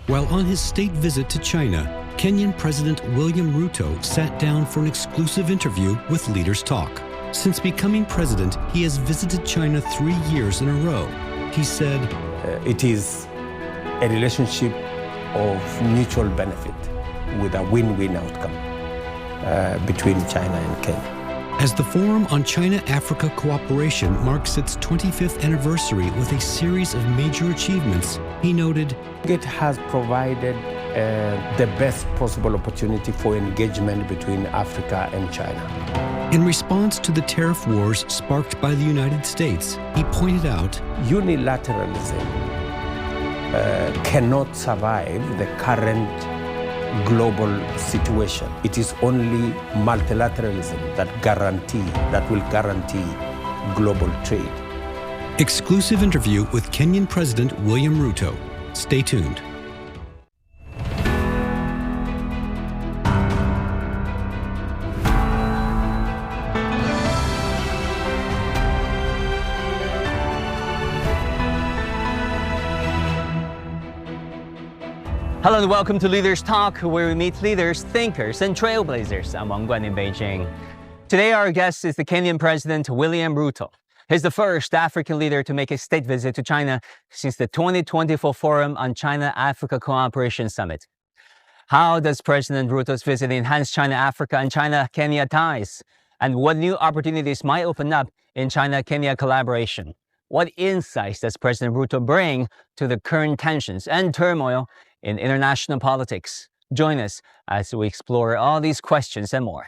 While on his state visit to China, Kenyan President William Ruto sat down for an exclusive interview with Leaders Talk. Since becoming president, he has visited China 3 years in a row. He said, it is a relationship of mutual benefit with a win-win outcome between China and Kenya. As the Forum on China-Africa Cooperation marks its 25th anniversary with a series of major achievements, he noted, it has provided the best possible opportunity for engagement between Africa and China. In response to the tariff wars sparked by the United States, he pointed out, unilateralism cannot survive the current global situation. It is only multilateralism that will guarantee global trade. Exclusive interview with Kenyan President William Ruto. Stay tuned. Hello and welcome to Leaders Talk, where we meet leaders, thinkers, and trailblazers. I'm Wang in Beijing. Today our guest is the Kenyan President William Ruto. He's the first African leader to make a state visit to China since the 2024 Forum on China-Africa Cooperation Summit. How does President Ruto's visit enhance China-Africa and China-Kenya ties? And what new opportunities might open up in China-Kenya collaboration? What insights does President Ruto bring to the current tensions and turmoil in international politics? Join us as we explore all these questions and more.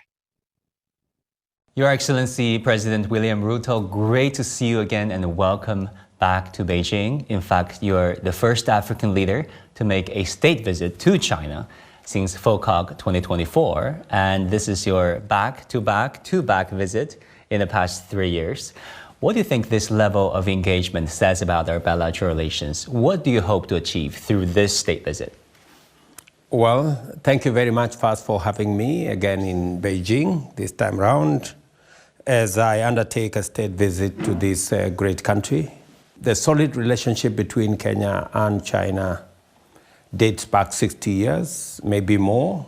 Your Excellency, President William Ruto, great to see you again and welcome back to Beijing. In fact, you're the first African leader to make a state visit to China since FOCAC 2024, and this is your back-to-back visit in the past 3 years. What do you think this level of engagement says about our bilateral relations? What do you hope to achieve through this state visit? Well, thank you very much first for having me again in Beijing this time around as I undertake a state visit to this great country. The solid relationship between Kenya and China dates back 60 years, maybe more.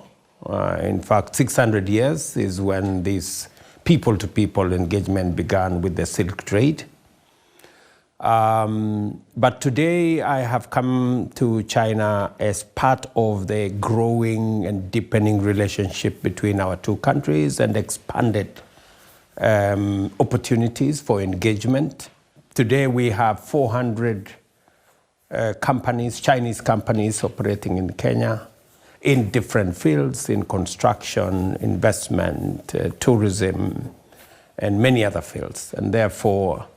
In fact, 600 years is when this people-to-people engagement began with the Silk Trade. But today I have come to China as part of the growing and deepening relationship between our two countries and expanded opportunities for engagement. Today we have 400 companies, Chinese companies operating in Kenya, in different fields, in construction, investment, tourism, and many other fields. And therefore,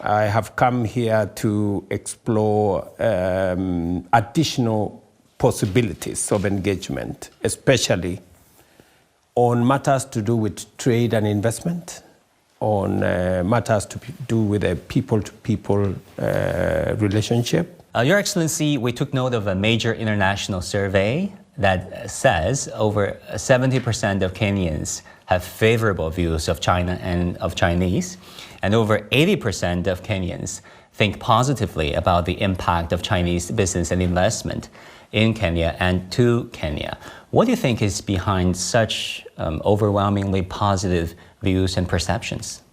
I have come here to explore additional possibilities of engagement, especially on matters to do with trade and investment, on matters to do with a people-to-people relationship. Your Excellency, we took note of a major international survey that says over 70% of Kenyans have favorable views of China and of Chinese, and over 80% of Kenyans think positively about the impact of Chinese business and investment in Kenya and to Kenya. What do you think is behind such overwhelmingly positive views and perceptions?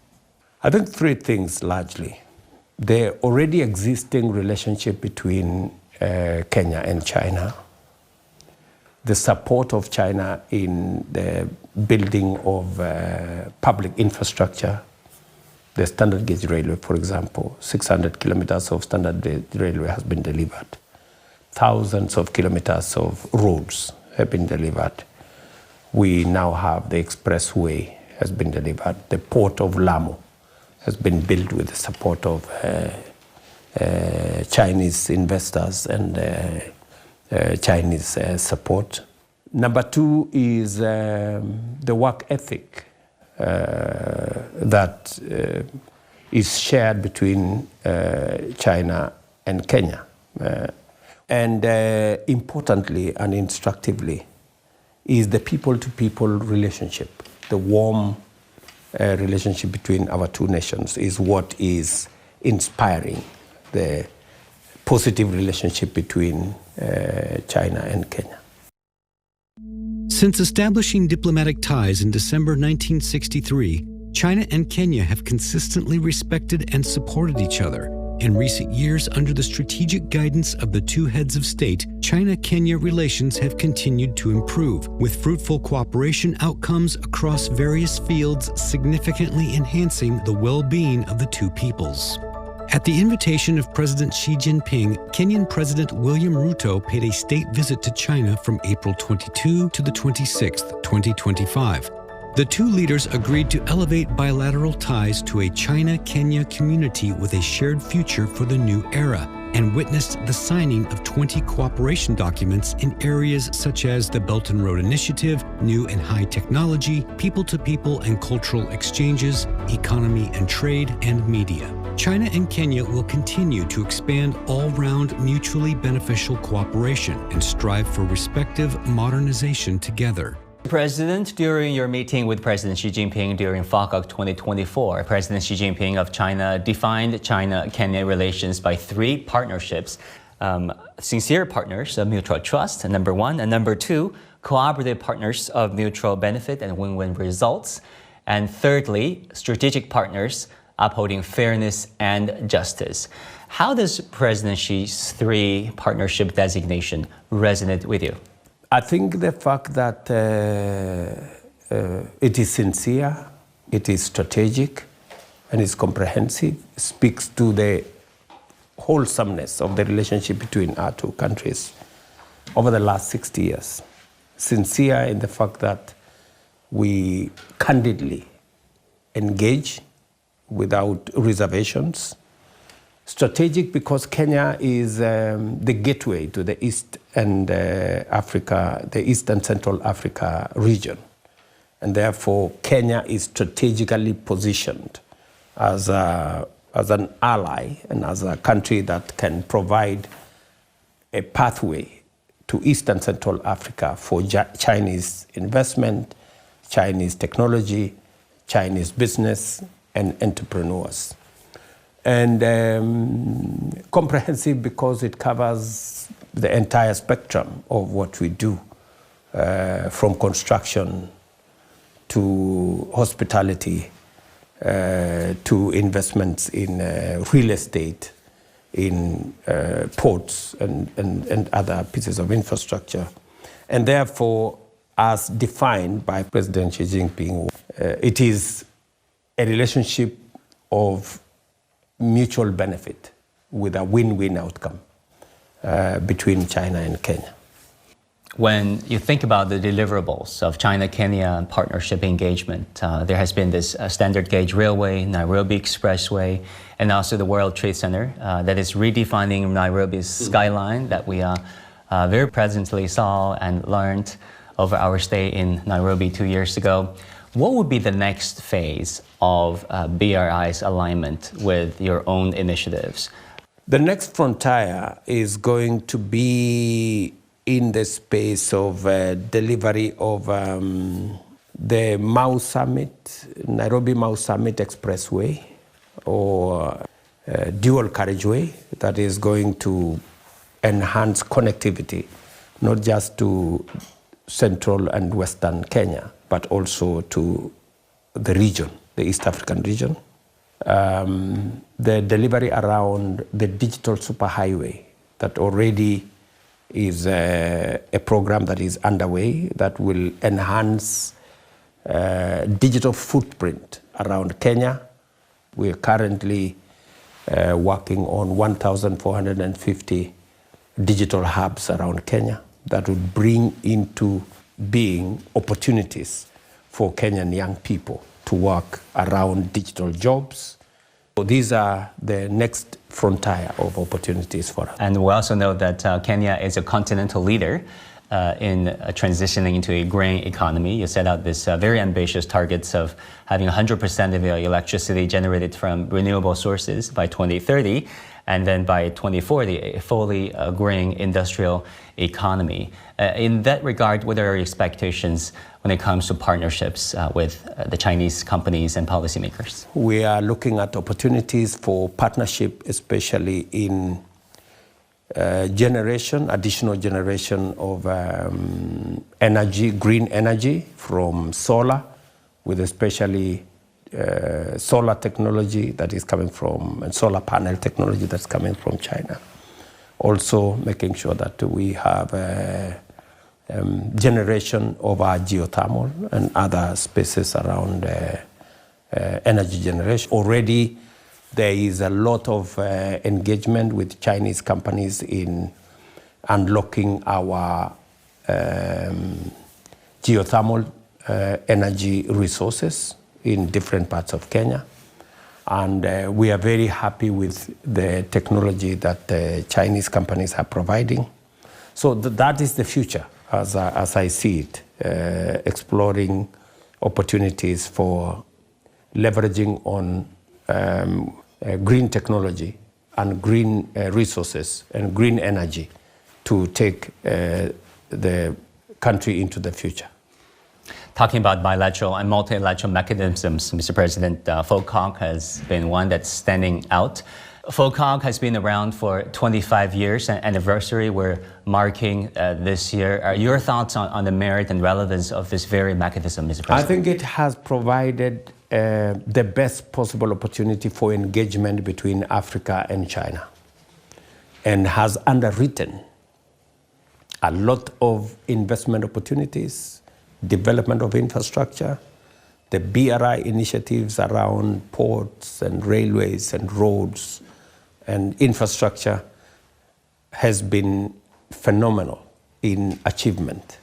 I think three things largely. The already existing relationship between Kenya and China, the support of China in the building of public infrastructure, the standard gauge railway, for example, 600 kilometers of standard gauge railway has been delivered. Thousands of kilometers of roads have been delivered. We now have the expressway has been delivered. The port of Lamu has been built with the support of Chinese investors and Chinese support. Number two is the work ethic that is shared between China and Kenya. And importantly and instructively is the people-to-people relationship. The warm relationship between our two nations is what is inspiring the positive relationship between China and Kenya. Since establishing diplomatic ties in December 1963, China and Kenya have consistently respected and supported each other. In recent years, under the strategic guidance of the two heads of state, China-Kenya relations have continued to improve, with fruitful cooperation outcomes across various fields significantly enhancing the well-being of the two peoples. At the invitation of President Xi Jinping, Kenyan President William Ruto paid a state visit to China from April 22 to the 26th, 2025. The two leaders agreed to elevate bilateral ties to a China-Kenya community with a shared future for the new era, and witnessed the signing of 20 cooperation documents in areas such as the Belt and Road Initiative, new and high technology, people-to-people and cultural exchanges, economy and trade, and media. China and Kenya will continue to expand all-round mutually beneficial cooperation and strive for respective modernization together. President, during your meeting with President Xi Jinping during FOCAC 2024, President Xi Jinping of China defined China-Kenya relations by three partnerships. Sincere partners of mutual trust, number one, and number two, cooperative partners of mutual benefit and win-win results. And thirdly, strategic partners upholding fairness and justice. How does President Xi's three partnership designation resonate with you? I think the fact that it is sincere, it is strategic, and it's comprehensive speaks to the wholesomeness of the relationship between our two countries over the last 60 years. Sincere in the fact that we candidly engage without reservations. Strategic because Kenya is the gateway to the East and Africa, the East and Central Africa region. And therefore, Kenya is strategically positioned as an ally and as a country that can provide a pathway to East and Central Africa for Chinese investment, Chinese technology, Chinese business, and entrepreneurs. And comprehensive because it covers the entire spectrum of what we do, from construction to hospitality, to investments in real estate, in ports and other pieces of infrastructure. And therefore, as defined by President Xi Jinping, it is a relationship of mutual benefit with a win-win outcome between China and Kenya. When you think about the deliverables of China-Kenya partnership engagement, there has been this standard gauge railway, Nairobi Expressway, and also the World Trade Center that is redefining Nairobi's skyline that we very presently saw and learned over our stay in Nairobi 2 years ago. What would be the next phase of BRI's alignment with your own initiatives? The next frontier is going to be in the space of delivery of the Mau Summit, Nairobi-Mau Summit Expressway, or dual carriageway that is going to enhance connectivity, not just to central and western Kenya, but also to the region, the East African region. The delivery around the digital superhighway that already is a program that is underway that will enhance digital footprint around Kenya. We are currently working on 1,450 digital hubs around Kenya that would bring into being opportunities for Kenyan young people to work around digital jobs. So these are the next frontier of opportunities for us. And we also know that Kenya is a continental leader in transitioning into a green economy. You set out this very ambitious targets of having 100% of your electricity generated from renewable sources by 2030, and then by 2040, a fully green industrial economy. In that regard, what are your expectations when it comes to partnerships with the Chinese companies and policymakers? We are looking at opportunities for partnership, especially in additional generation of energy, green energy from solar, with especially solar technology that is coming from, and solar panel technology that's coming from China. Also making sure that we have generation of our geothermal and other spaces around energy generation. Already there is a lot of engagement with Chinese companies in unlocking our geothermal energy resources in different parts of Kenya. And we are very happy with the technology that the Chinese companies are providing. So that is the future, as I see it, exploring opportunities for leveraging on green technology and green resources and green energy to take the country into the future. Talking about bilateral and multilateral mechanisms, Mr. President, FOCAC has been one that's standing out. FOCAC has been around for 25 years, an anniversary we're marking this year. Your thoughts on the merit and relevance of this very mechanism, Mr. President? I think it has provided the best possible opportunity for engagement between Africa and China, and has underwritten a lot of investment opportunities, development of infrastructure, the BRI initiatives around ports and railways and roads and infrastructure has been phenomenal in achievement.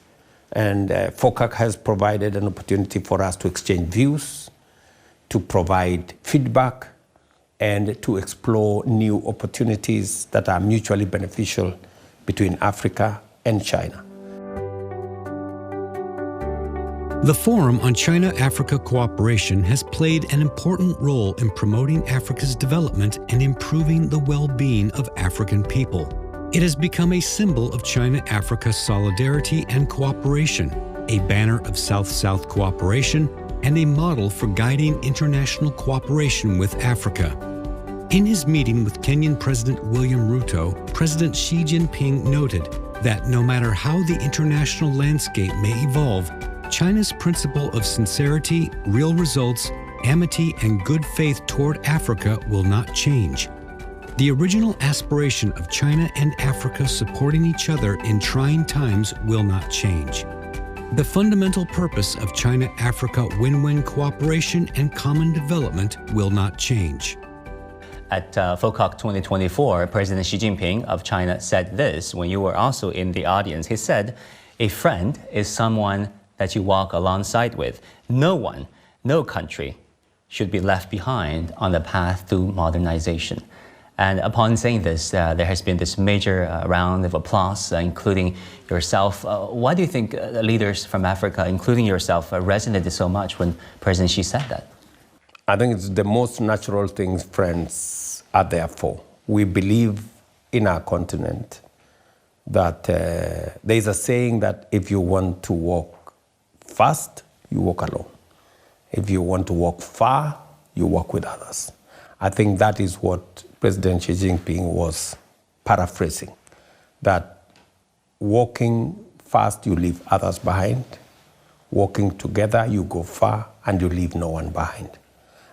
And FOCAC has provided an opportunity for us to exchange views, to provide feedback, and to explore new opportunities that are mutually beneficial between Africa and China. The Forum on China-Africa Cooperation has played an important role in promoting Africa's development and improving the well-being of African people. It has become a symbol of China-Africa solidarity and cooperation, a banner of South-South cooperation, and a model for guiding international cooperation with Africa. In his meeting with Kenyan President William Ruto, President Xi Jinping noted that no matter how the international landscape may evolve, China's principle of sincerity, real results, amity, and good faith toward Africa will not change. The original aspiration of China and Africa supporting each other in trying times will not change. The fundamental purpose of China-Africa win-win cooperation and common development will not change. At FOCAC 2024, President Xi Jinping of China said this when you were also in the audience. He said, "A friend is someone that you walk alongside with. No one, no country should be left behind on the path to modernization." And upon saying this, there has been this major round of applause, including yourself. Why do you think leaders from Africa, including yourself, resonated so much when President Xi said that? I think it's the most natural thing friends are there for. We believe in our continent that there is a saying that if you want to walk fast, you walk alone. If you want to walk far, you walk with others. I think that is what President Xi Jinping was paraphrasing, that walking fast, you leave others behind. Walking together, you go far and you leave no one behind.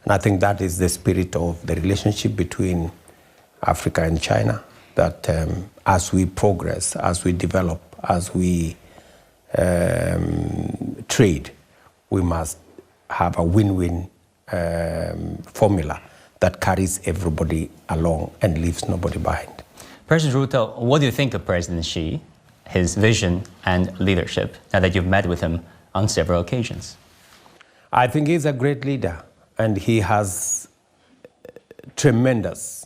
And I think that is the spirit of the relationship between Africa and China, that as we progress, as we develop, as we trade, we must have a win-win formula that carries everybody along and leaves nobody behind. President Ruto, what do you think of President Xi, his vision and leadership, now that you've met with him on several occasions? I think he's a great leader, and he has tremendous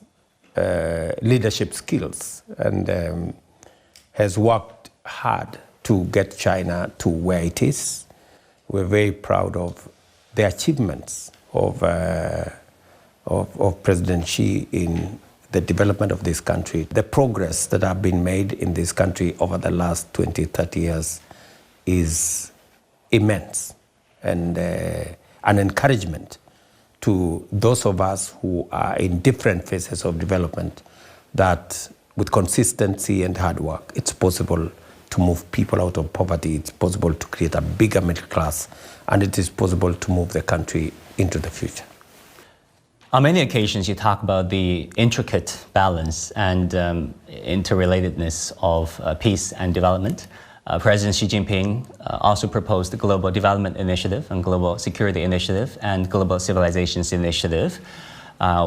leadership skills, and has worked hard to get China to where it is. We're very proud of the achievements of President Xi in the development of this country. The progress that have been made in this country over the last 20, 30 years is immense, and an encouragement to those of us who are in different phases of development, that with consistency and hard work, it's possible to move people out of poverty, it's possible to create a bigger middle class, and it is possible to move the country into the future. On many occasions, you talk about the intricate balance and interrelatedness of peace and development. President Xi Jinping also proposed the Global Development Initiative and Global Security Initiative and Global Civilizations Initiative,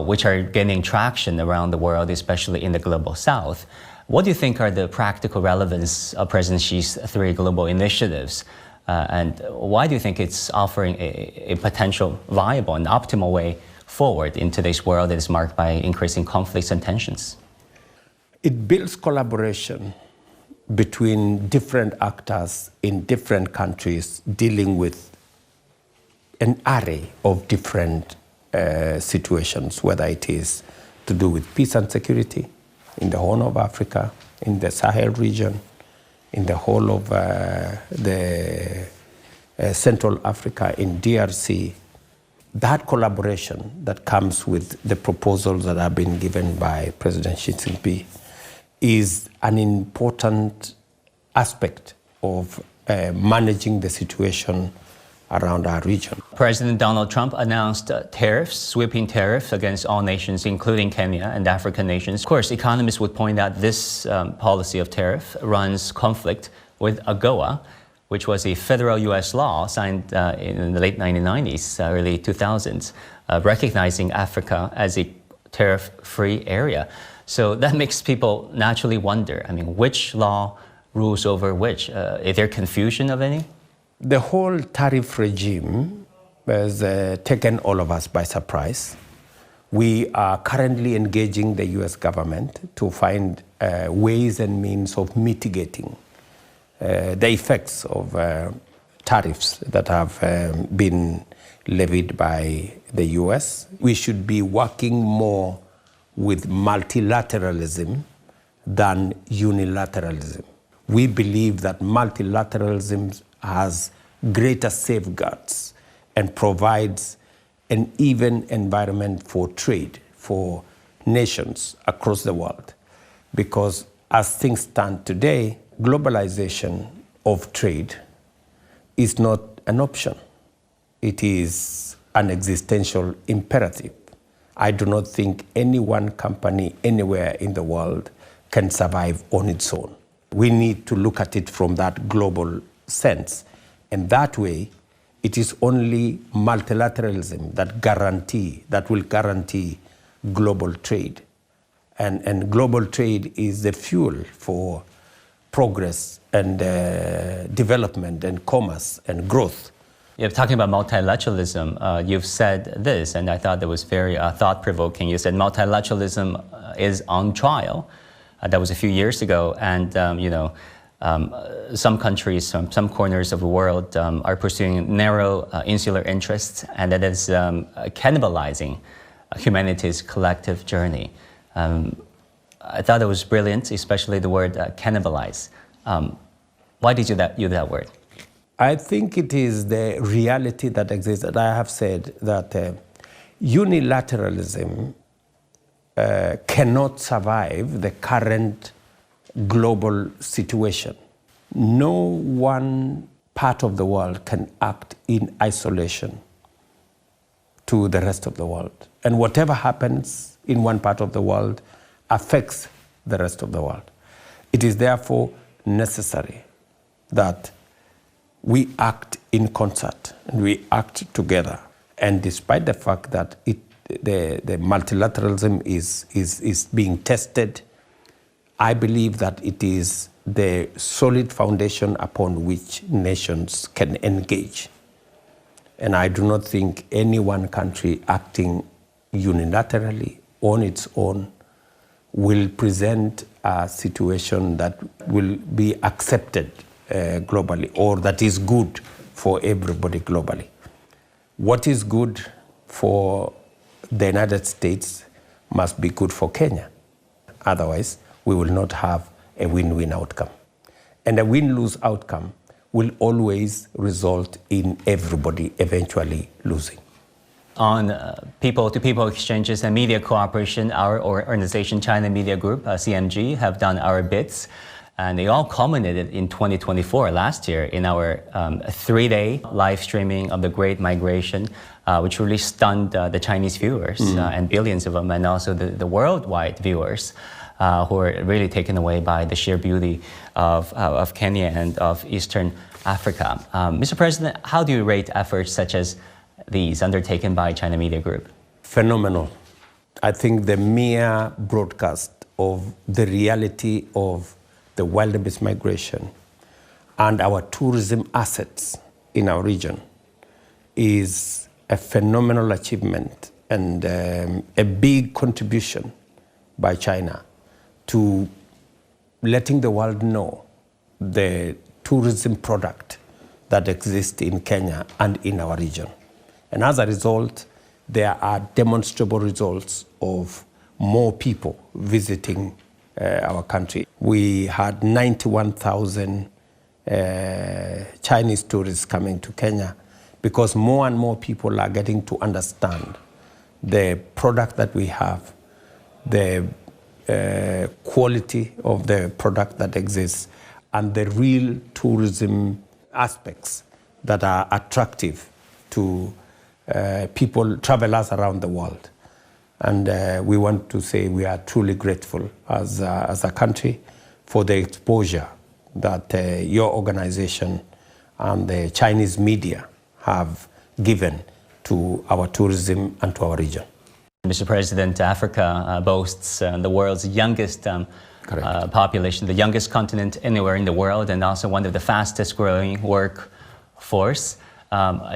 which are gaining traction around the world, especially in the Global South. What do you think are the practical relevance of President Xi's three global initiatives? And why do you think it's offering a potential viable and optimal way forward in today's world that is marked by increasing conflicts and tensions? It builds collaboration between different actors in different countries dealing with an array of different situations, whether it is to do with peace and security in the Horn of Africa, in the Sahel region, in the whole of the Central Africa, in DRC. That collaboration that comes with the proposals that have been given by President Xi Jinping is an important aspect of managing the situation around our region. President Donald Trump announced tariffs, sweeping tariffs against all nations, including Kenya and African nations. Of course, economists would point out this policy of tariff runs conflict with AGOA, which was a federal U.S. law signed in the late 1990s, early 2000s, recognizing Africa as a tariff-free area. So that makes people naturally wonder, I mean, which law rules over which? Is there confusion of any? The whole tariff regime has taken all of us by surprise. We are currently engaging the U.S. government to find ways and means of mitigating the effects of tariffs that have been levied by the U.S. We should be working more with multilateralism than unilateralism. We believe that multilateralism has greater safeguards and provides an even environment for trade for nations across the world. Because as things stand today, globalization of trade is not an option. It is an existential imperative. I do not think any one company anywhere in the world can survive on its own. We need to look at it from that global sense. And that way, it is only multilateralism that will guarantee global trade. And global trade is the fuel for progress and development and commerce and growth. You're talking about multilateralism. You've said this, and I thought that was very thought-provoking. You said multilateralism is on trial. That was a few years ago, and some countries, some corners of the world are pursuing narrow insular interests, and that is cannibalizing humanity's collective journey. I thought it was brilliant, especially the word cannibalize. Why did you use that word? I think it is the reality that exists. That I have said that unilateralism cannot survive the current global situation. No one part of the world can act in isolation to the rest of the world. And whatever happens in one part of the world affects the rest of the world. It is therefore necessary that we act in concert and we act together. And despite the fact that the multilateralism is being tested, I believe that it is the solid foundation upon which nations can engage. And I do not think any one country acting unilaterally on its own will present a situation that will be accepted globally, or that is good for everybody globally. What is good for the United States must be good for Kenya. Otherwise, we will not have a win-win outcome. And a win-lose outcome will always result in everybody eventually losing. On people-to-people exchanges and media cooperation, our organization, China Media Group, CMG, have done our bits. And they all culminated in 2024, last year, in our 3-day live streaming of the Great Migration, which really stunned the Chinese viewers, and billions of them, and also the worldwide viewers, who were really taken away by the sheer beauty of Kenya and of Eastern Africa. Mr. President, how do you rate efforts such as these undertaken by China Media Group? Phenomenal. I think the mere broadcast of the reality of the wildebeest migration and our tourism assets in our region is a phenomenal achievement and a big contribution by China to letting the world know the tourism product that exists in Kenya and in our region. And as a result, there are demonstrable results of more people visiting our country. We had 91,000 Chinese tourists coming to Kenya because more and more people are getting to understand the product that we have, the quality of the product that exists, and the real tourism aspects that are attractive to people, travelers around the world. And we want to say we are truly grateful as a country for the exposure that your organization and the Chinese media have given to our tourism and to our region. Mr. President, Africa boasts the world's youngest population, the youngest continent anywhere in the world, and also one of the fastest growing workforce.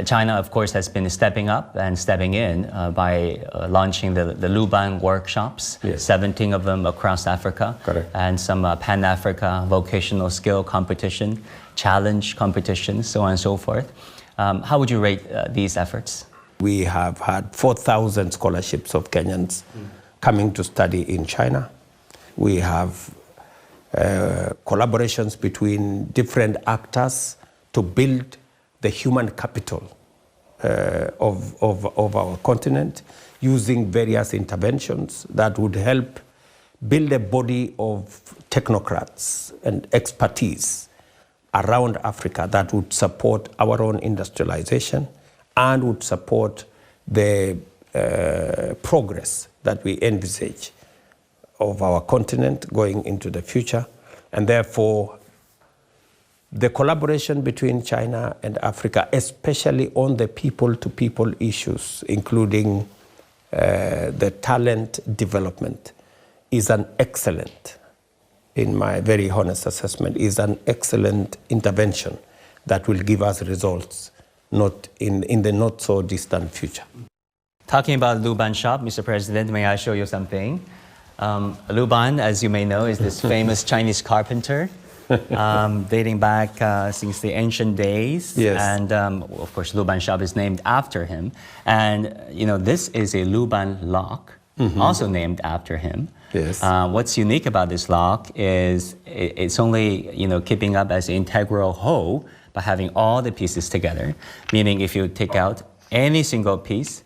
China, of course, has been stepping up and stepping in by launching the Luban workshops, 17 of them across Africa, and some Pan-Africa vocational skill competition, challenge competitions, so on and so forth. How would you rate these efforts? We have had 4,000 scholarships of Kenyans coming to study in China. We have collaborations between different actors to build the human capital of our continent using various interventions that would help build a body of technocrats and expertise around Africa that would support our own industrialization and would support the progress that we envisage of our continent going into the future. And therefore, the collaboration between China and Africa, especially on the people-to-people issues, including the talent development, is an excellent, in my very honest assessment, is an excellent intervention that will give us results not in the not so distant future. Talking about Luban shop, Mr. President, may I show you something? Luban, as you may know, is this famous Chinese carpenter dating back since the ancient days. Yes. And of course, Luban shop is named after him. And you know, this is a Luban lock, also named after him. Yes. What's unique about this lock is it's only keeping up as an integral whole by having all the pieces together. Meaning, if you take out any single piece,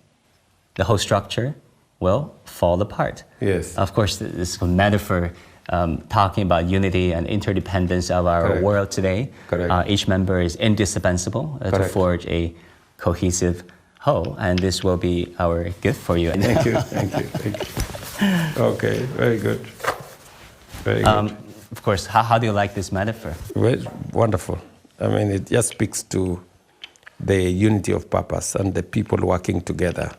the whole structure will fall apart. Yes. Of course, this is a metaphor talking about unity and interdependence of our world today. Each member is indispensable to forge a cohesive whole, and this will be our gift for you. Thank you, thank you, thank you. Okay, very good. Very good. Of course, how do you like this metaphor? Well, wonderful. I mean, it just speaks to the unity of purpose and the people working together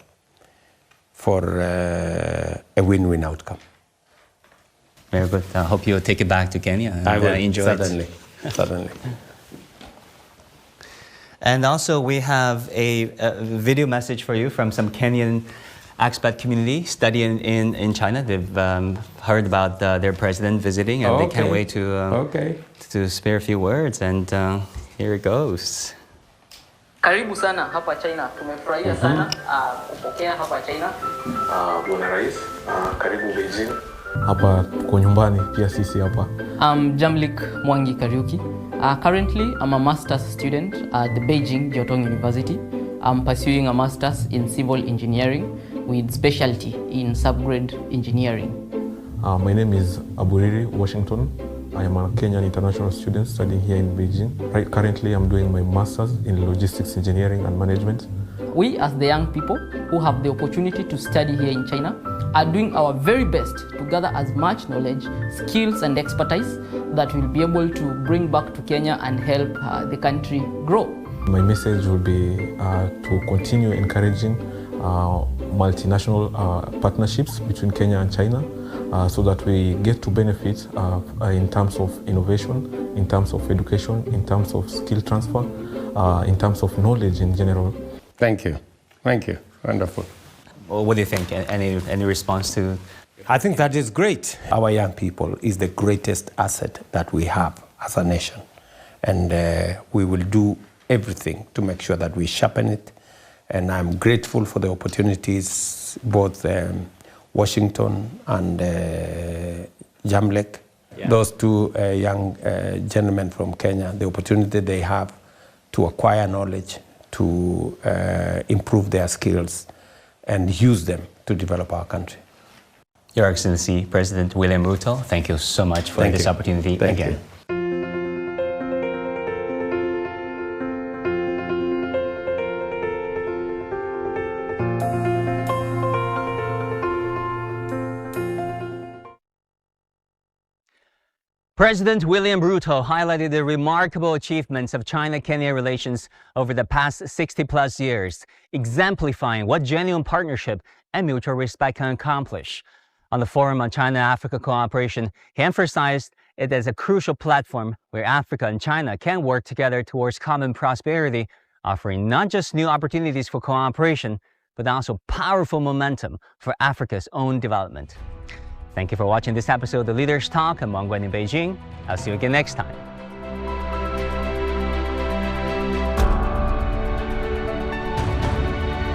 for a win-win outcome. Very good. I hope you'll take it back to Kenya and I will, enjoy certainly, it. Certainly. And also, we have a video message for you from some Kenyan expat community studying in China. They've heard about their president visiting, and they can't wait to spare a few words. And here it goes. Karibu sana hapa China. Tumefurahia sana kupokea hapa China. Bwana Rais, karibu Beijing. Hapa kwa nyumbani pia sisi hapa. Jamlik Mwangi Kariuki. Currently, I'm a master's student at the Beijing Jiaotong University. I'm pursuing a master's in civil engineering with specialty in subgrade engineering. My name is Aburiri Washington. I am a Kenyan international student studying here in Beijing. Currently, I'm doing my master's in logistics engineering and management. We, as the young people who have the opportunity to study here in China, are doing our very best to gather as much knowledge, skills, and expertise that will be able to bring back to Kenya and help the country grow. My message will be to continue encouraging multinational partnerships between Kenya and China so that we get to benefit in terms of innovation, in terms of education, in terms of skill transfer, in terms of knowledge in general. Thank you. Thank you. Wonderful. Well, what do you think? Any response to? I think that is great. Our young people is the greatest asset that we have as a nation. And we will do everything to make sure that we sharpen it. And I'm grateful for the opportunities, both Washington and Jamlek, those two young gentlemen from Kenya, the opportunity they have to acquire knowledge, to improve their skills, and use them to develop our country. Your Excellency, President William Ruto, thank you so much for this opportunity again. President William Ruto highlighted the remarkable achievements of China-Kenya relations over the past 60-plus years, exemplifying what genuine partnership and mutual respect can accomplish. On the Forum on China-Africa Cooperation, he emphasized it as a crucial platform where Africa and China can work together towards common prosperity, offering not just new opportunities for cooperation, but also powerful momentum for Africa's own development. Thank you for watching this episode of The Leaders Talk. I'm Wang Guan in Beijing. I'll see you again next time.